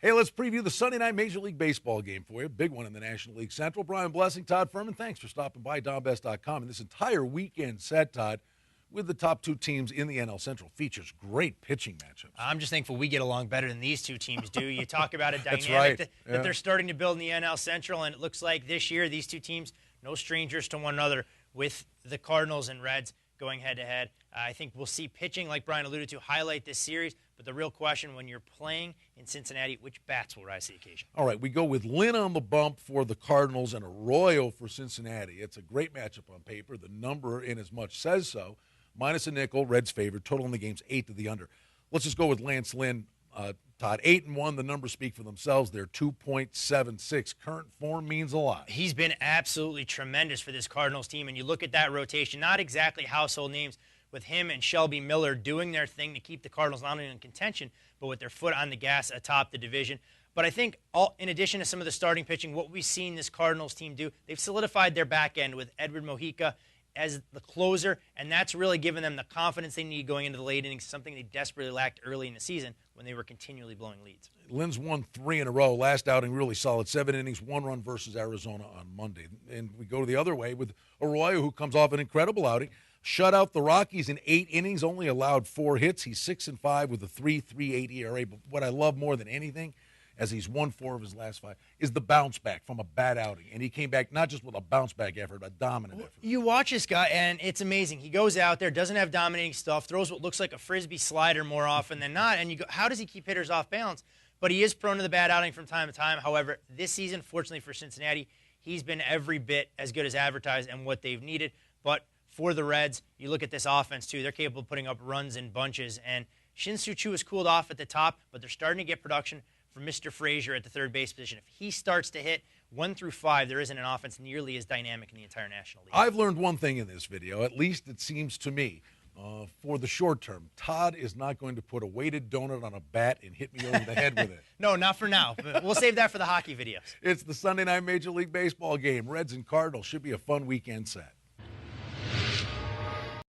Hey, let's preview the Sunday night Major League Baseball game for you. Big one in the National League Central. Brian Blessing, Todd Furman, thanks for stopping by DonBest.com. And this entire weekend set, Todd, with the top two teams in the NL Central, features great pitching matchups. I'm just thankful we get along better than these two teams do. You talk about a dynamic right. that they're starting to build in the NL Central, and it looks like this year these two teams, no strangers to one another, with the Cardinals and Reds going head-to-head. I think we'll see pitching, like Brian alluded to, highlight this series. But the real question, when you're playing in Cincinnati, which bats will rise to the occasion? All right, we go with Lynn on the bump for the Cardinals and Arroyo for Cincinnati. It's a great matchup on paper. The number, in as much says so. Minus a nickel, Reds favored. Total in the game's 8 to the under. Let's just go with Lance Lynn. Todd, 8-1. The numbers speak for themselves. They're 2.76. Current form means a lot. He's been absolutely tremendous for this Cardinals team. And you look at that rotation, not exactly household names, with him and Shelby Miller doing their thing to keep the Cardinals not only in contention, but with their foot on the gas atop the division. But I think, in addition to some of the starting pitching, what we've seen this Cardinals team do, they've solidified their back end with Edward Mojica as the closer, and that's really given them the confidence they need going into the late innings, something they desperately lacked early in the season when they were continually blowing leads. Lynn's won 3 in a row. Last outing, really solid. 7 innings, 1 run versus Arizona on Monday. And we go the other way with Arroyo, who comes off an incredible outing. Shut out the Rockies in 8 innings, only allowed 4 hits. He's 6-5 with a 3.38 ERA. But what I love more than anything, as he's won 4 of his last 5, is the bounce back from a bad outing. And he came back not just with a bounce back effort, a dominant effort. You watch this guy, and it's amazing. He goes out there, doesn't have dominating stuff, throws what looks like a Frisbee slider more often than not. And you go, how does he keep hitters off balance? But he is prone to the bad outing from time to time. However, this season, fortunately for Cincinnati, he's been every bit as good as advertised and what they've needed. But for the Reds, you look at this offense, too. They're capable of putting up runs in bunches. And Shin-Soo Choo has cooled off at the top, but they're starting to get production from Mr. Frazier at the third base position. If he starts to hit 1 through 5, there isn't an offense nearly as dynamic in the entire National League. I've learned one thing in this video, at least it seems to me. For the short term, Todd is not going to put a weighted donut on a bat and hit me over the head with it. No, not for now. We'll save that for the hockey videos. It's the Sunday night Major League Baseball game. Reds and Cardinals should be a fun weekend set.